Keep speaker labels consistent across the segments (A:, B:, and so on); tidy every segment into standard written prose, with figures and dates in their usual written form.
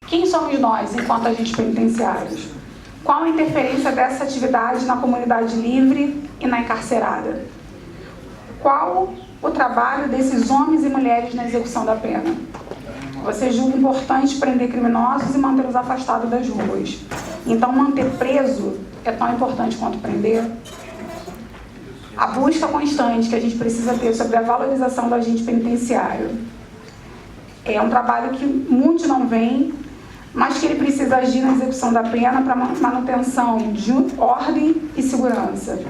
A: Quem somos nós enquanto agentes penitenciários? Qual a interferência dessa atividade na comunidade livre e na encarcerada? Qual o trabalho desses homens e mulheres na execução da pena? Você julga importante prender criminosos e mantê-los afastados das ruas. Então, manter preso é tão importante quanto prender? A busca constante que a gente precisa ter sobre a valorização do agente penitenciário é um trabalho que muitos não veem, mas que ele precisa agir na execução da pena para manutenção de ordem e segurança.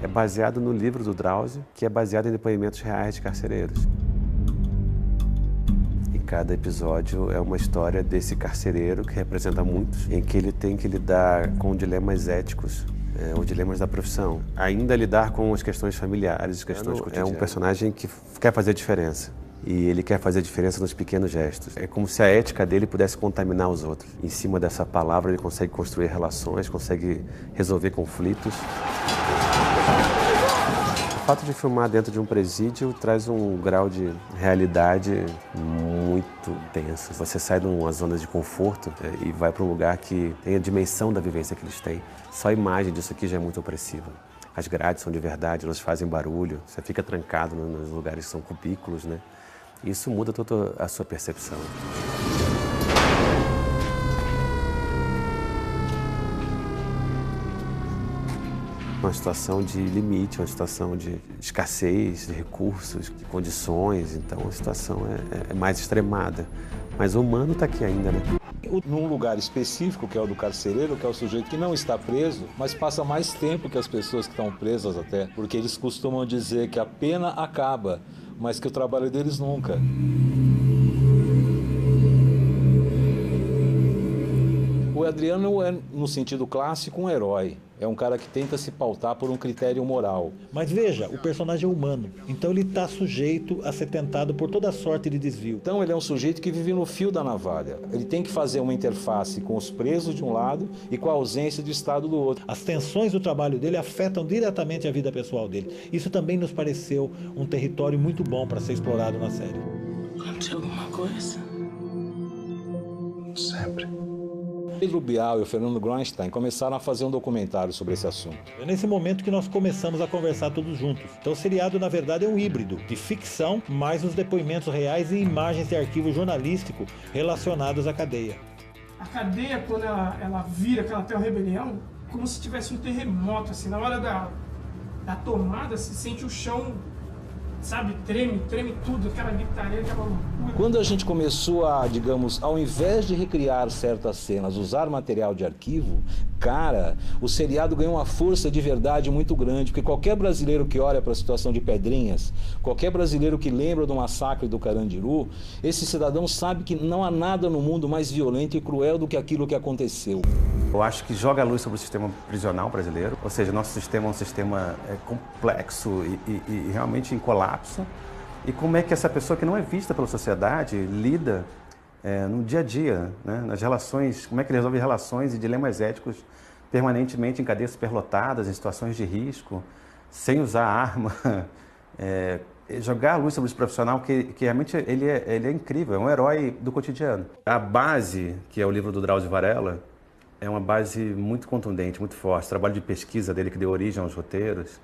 B: É baseado no livro do Drauzio, que é baseado em depoimentos reais de carcereiros. E cada episódio é uma história desse carcereiro, que representa muitos, em que ele tem que lidar com dilemas éticos, ou dilemas da profissão. Ainda lidar com as questões familiares, as questões cotidianas. É um personagem que quer fazer a diferença. E ele quer fazer a diferença nos pequenos gestos. É como se a ética dele pudesse contaminar os outros. Em cima dessa palavra, ele consegue construir relações, consegue resolver conflitos. O fato de filmar dentro de um presídio traz um grau de realidade muito denso. Você sai de uma zona de conforto e vai para um lugar que tem a dimensão da vivência que eles têm. Só a imagem disso aqui já é muito opressiva. As grades são de verdade, elas fazem barulho, você fica trancado nos lugares que são cubículos, né? Isso muda toda a sua percepção. Uma situação de limite, uma situação de escassez de recursos, de condições, então a situação é mais extremada. Mas o humano está aqui ainda, né?
C: Num lugar específico, que é o do carcereiro, que é o sujeito que não está preso, mas passa mais tempo que as pessoas que estão presas até, porque eles costumam dizer que a pena acaba, mas que o trabalho deles nunca. O Adriano é, no sentido clássico, um herói. É um cara que tenta se pautar por um critério moral.
D: Mas veja, o personagem é humano, então ele está sujeito a ser tentado por toda sorte de desvio.
C: Então ele é um sujeito que vive no fio da navalha. Ele tem que fazer uma interface com os presos de um lado e com a ausência de Estado do outro.
D: As tensões do trabalho dele afetam diretamente a vida pessoal dele. Isso também nos pareceu um território muito bom para ser explorado na série.
E: Aconteceu alguma coisa?
C: Sempre. Pedro Bial e o Fernando Groenstein começaram a fazer um documentário sobre esse assunto.
D: É nesse momento que nós começamos a conversar todos juntos. Então o seriado, na verdade, é um híbrido de ficção, mais os depoimentos reais e imagens de arquivo jornalístico relacionados à cadeia.
F: A cadeia, quando ela vira, que ela tem uma rebelião, como se tivesse um terremoto, assim, na hora da tomada, se sente o chão, sabe, treme tudo, aquela gritaria, aquela loucura.
C: Quando a gente começou a, digamos, ao invés de recriar certas cenas, usar material de arquivo, cara, o seriado ganhou uma força de verdade muito grande, porque qualquer brasileiro que olha para a situação de Pedrinhas, qualquer brasileiro que lembra do massacre do Carandiru, esse cidadão sabe que não há nada no mundo mais violento e cruel do que aquilo que aconteceu.
B: Eu acho que joga a luz sobre o sistema prisional brasileiro, ou seja, nosso sistema é um sistema complexo e realmente em colapso. E como é que essa pessoa que não é vista pela sociedade lida no dia a dia, né? Nas relações, como é que ele resolve relações e dilemas éticos permanentemente em cadeias superlotadas, em situações de risco, sem usar arma. Jogar a luz sobre esse profissional que realmente ele é incrível, é um herói do cotidiano. A base, que é o livro do Drauzio Varela, é uma base muito contundente, muito forte. O trabalho de pesquisa dele que deu origem aos roteiros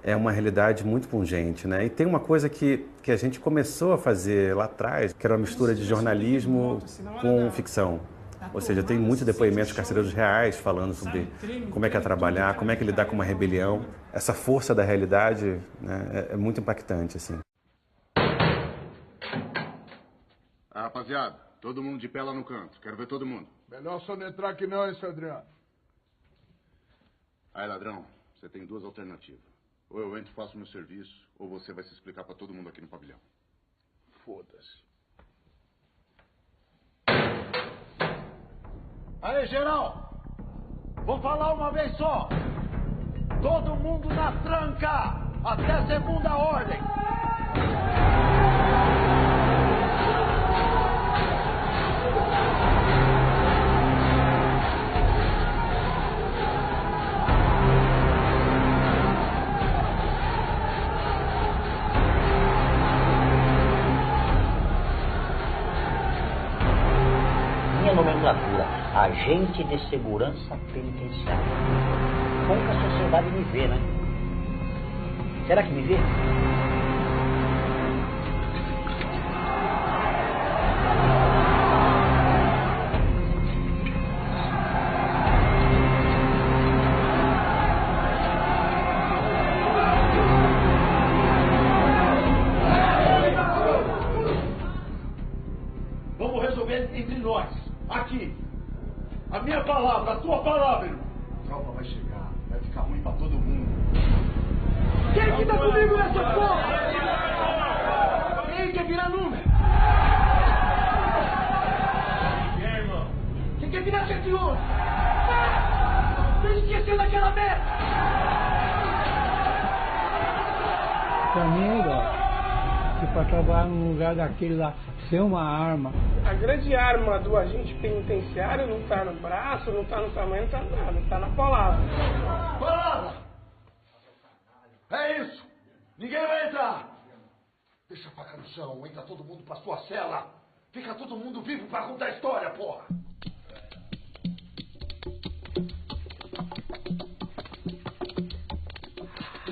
B: é uma realidade muito pungente, né? E tem uma coisa que a gente começou a fazer lá atrás, que era uma mistura de jornalismo com ficção. Ou seja, tem muitos depoimentos de carcereiros reais falando sobre como é que é trabalhar, como é que lidar com uma rebelião. Essa força da realidade, né, é muito impactante, assim.
G: Rapaziada, todo mundo de pé lá no canto. Quero ver todo mundo.
H: Melhor só não entrar aqui não, hein, seu Adriano?
G: Aí, ladrão, você tem duas alternativas. Ou eu entro e faço meu serviço, ou você vai se explicar pra todo mundo aqui no pavilhão.
H: Foda-se. Aí, geral! Vou falar uma vez só! Todo mundo na tranca! Até segunda ordem!
I: nomenclatura, agente de segurança penitenciária. Como que a sociedade me vê, né? Será que me vê?
H: Vamos resolver entre nós, aqui. A minha palavra, a tua palavra, irmão. A tropa vai chegar, vai ficar ruim pra todo mundo. Quem que tá comigo nessa porra? Quem quer virar número? Quem, irmão? Quem quer virar 111? Tá esquecendo daquela merda?
J: Pra mim é igual. Se para trabalhar num lugar daquele lá, sem uma arma.
F: A grande arma do agente penitenciário não está no braço, não está no tamanho, não está nada, está na palavra.
H: Palavra! É isso! Ninguém vai entrar! Deixa a faca no chão, entra todo mundo pra sua cela! Fica todo mundo vivo pra contar a história, porra!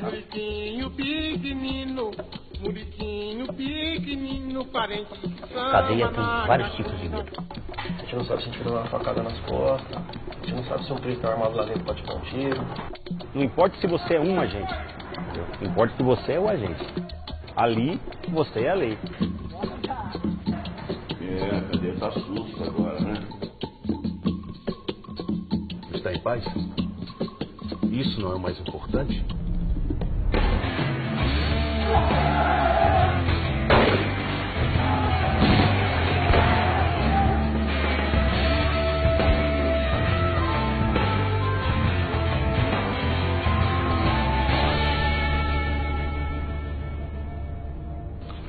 F: Muriquinho pequenino, muriquinho pequenino, parente de samba.
I: Cadeia tem vários tipos de medo.
K: A gente não sabe se a gente vai dar uma facada nas costas, a gente não sabe se um preto armado lá dentro pode dar um tiro.
L: Não importa se você é um agente, entendeu? Não importa se você é o agente. Ali, você é a lei.
G: É, a cadeia tá susto agora, né?
K: Está em paz? Isso não é o mais importante?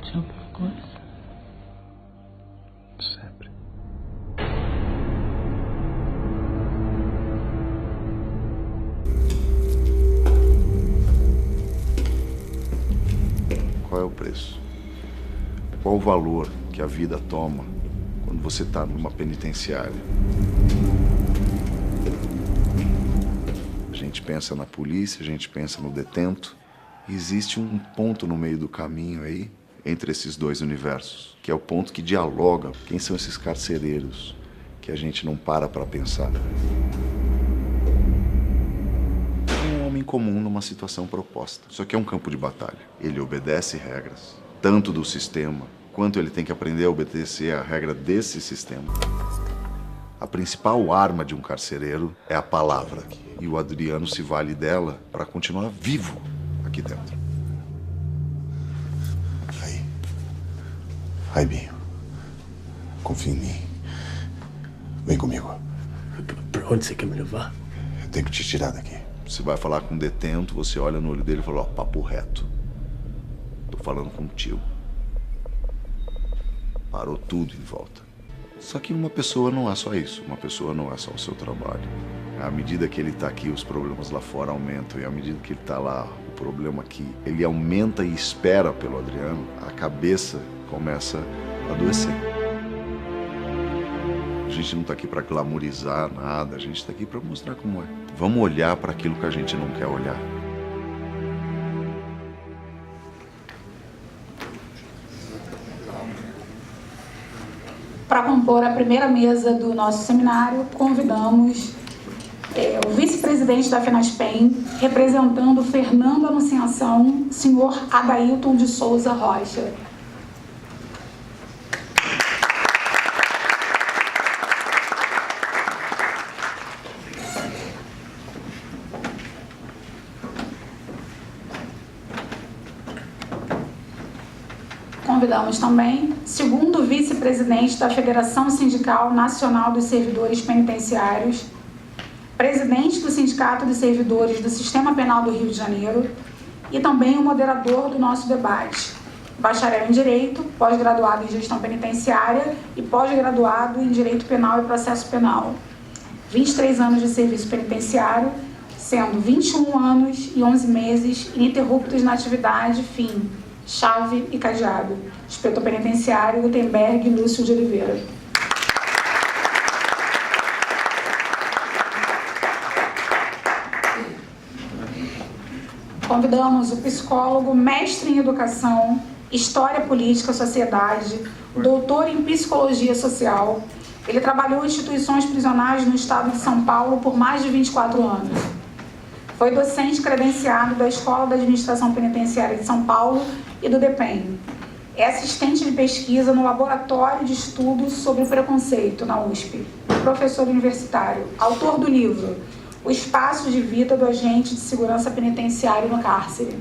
E: Tinha alguma coisa?
K: Sempre.
G: Qual é o preço? Qual o valor que a vida toma quando você está numa penitenciária? A gente pensa na polícia, a gente pensa no detento. E existe um ponto no meio do caminho aí, entre esses dois universos, que é o ponto que dialoga. Quem são esses carcereiros que a gente não para pensar? Um homem comum numa situação proposta. Isso aqui é um campo de batalha. Ele obedece regras, tanto do sistema, quanto ele tem que aprender a obedecer a regra desse sistema. A principal arma de um carcereiro é a palavra. E o Adriano se vale dela para continuar vivo aqui dentro.
M: Vai, Binho. Confia em mim. Vem comigo.
K: Pra onde você quer me levar?
M: Eu tenho que te tirar daqui.
G: Você vai falar com um detento, você olha no olho dele e fala, ó, papo reto. Tô falando contigo. Parou tudo em volta. Só que uma pessoa não é só isso. Uma pessoa não é só o seu trabalho. À medida que ele tá aqui, os problemas lá fora aumentam. E à medida que ele tá lá, o problema aqui, ele aumenta e espera pelo Adriano. A cabeça começa a adoecer. A gente não tá aqui para glamorizar nada, a gente tá aqui para mostrar como é. Vamos olhar para aquilo que a gente não quer olhar.
A: Para compor a primeira mesa do nosso seminário, convidamos o vice-presidente da FENASPEM, representando Fernando Anunciação, senhor Adailton de Souza Rocha. Convidamos também segundo vice-presidente da Federação Sindical Nacional dos Servidores Penitenciários, presidente do Sindicato dos Servidores do Sistema Penal do Rio de Janeiro e também o moderador do nosso debate, bacharel em Direito, pós-graduado em Gestão Penitenciária e pós-graduado em Direito Penal e Processo Penal. 23 anos de serviço penitenciário, sendo 21 anos e 11 meses ininterruptos na atividade fim, chave e cadeado. Inspetor penitenciário Gutenberg Lúcio de Oliveira. Convidamos o psicólogo, mestre em educação, história política, sociedade, doutor em psicologia social. Ele trabalhou em instituições prisionais no estado de São Paulo por mais de 24 anos. Foi docente credenciado da Escola da Administração Penitenciária de São Paulo e do DEPEN. É assistente de pesquisa no Laboratório de Estudos sobre o Preconceito, na USP. Professor universitário, autor do livro O Espaço de Vida do Agente de Segurança Penitenciário no Cárcere.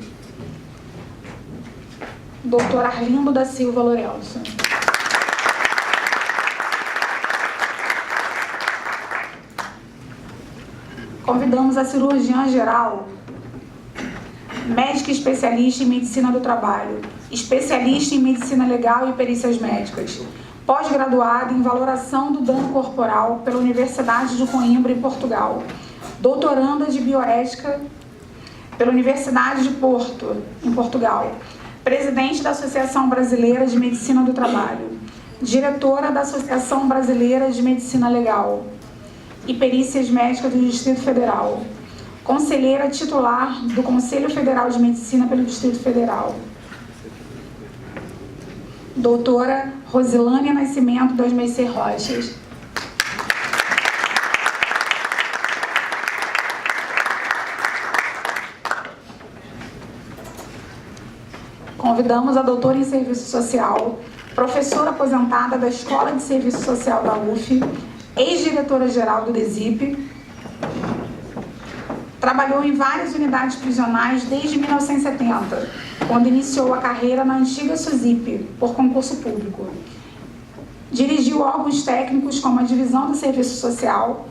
A: Dr. Arlindo da Silva Lourenço. Convidamos a cirurgiã geral, médica especialista em medicina do trabalho, especialista em medicina legal e perícias médicas, pós-graduada em valoração do dano corporal pela Universidade de Coimbra, em Portugal, doutoranda de bioética pela Universidade de Porto, em Portugal, presidente da Associação Brasileira de Medicina do Trabalho, diretora da Associação Brasileira de Medicina Legal e Perícias Médicas do Distrito Federal, conselheira titular do Conselho Federal de Medicina pelo Distrito Federal. Doutora Rosilânia Nascimento das Meicer Rochas. Convidamos a doutora em Serviço Social, professora aposentada da Escola de Serviço Social da UF, ex-diretora-geral do DESIP, trabalhou em várias unidades prisionais desde 1970, quando iniciou a carreira na antiga SUSIP, por concurso público. Dirigiu órgãos técnicos como a Divisão do Serviço Social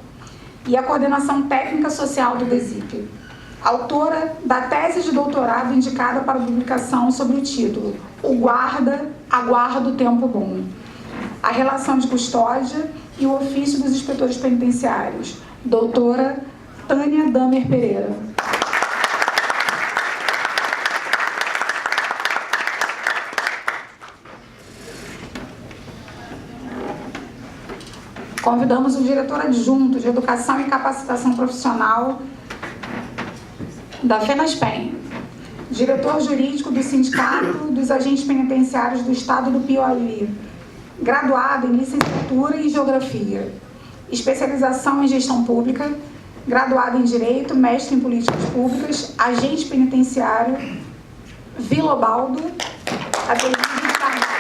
A: e a Coordenação Técnica Social do DESIP. Autora da tese de doutorado indicada para publicação sob o título O Guarda, Aguarda o Tempo Bom, a relação de custódia e o ofício dos inspetores penitenciários, doutora Tânia Damer Pereira. Convidamos o diretor adjunto de Educação e Capacitação Profissional da FENASPEN, diretor jurídico do Sindicato dos Agentes Penitenciários do Estado do Piauí, graduado em licenciatura em Geografia, especialização em Gestão Pública, graduado em Direito, mestre em Políticas Públicas, agente penitenciário, Vilobaldo, Avenida de Carvalho.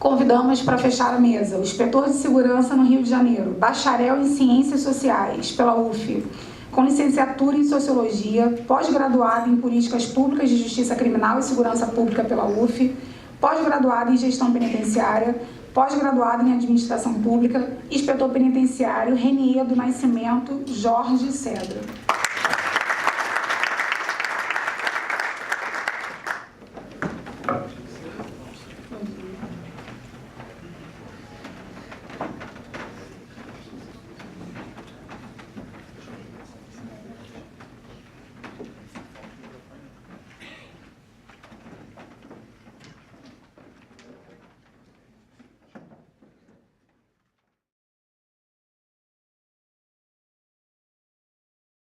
A: Convidamos para fechar a mesa o inspetor de segurança no Rio de Janeiro, bacharel em Ciências Sociais pela UF, com licenciatura em Sociologia, pós-graduado em Políticas Públicas de Justiça Criminal e Segurança Pública pela UF, pós-graduado em Gestão Penitenciária, pós-graduado em Administração Pública, inspetor penitenciário Renier do Nascimento Jorge Cedra.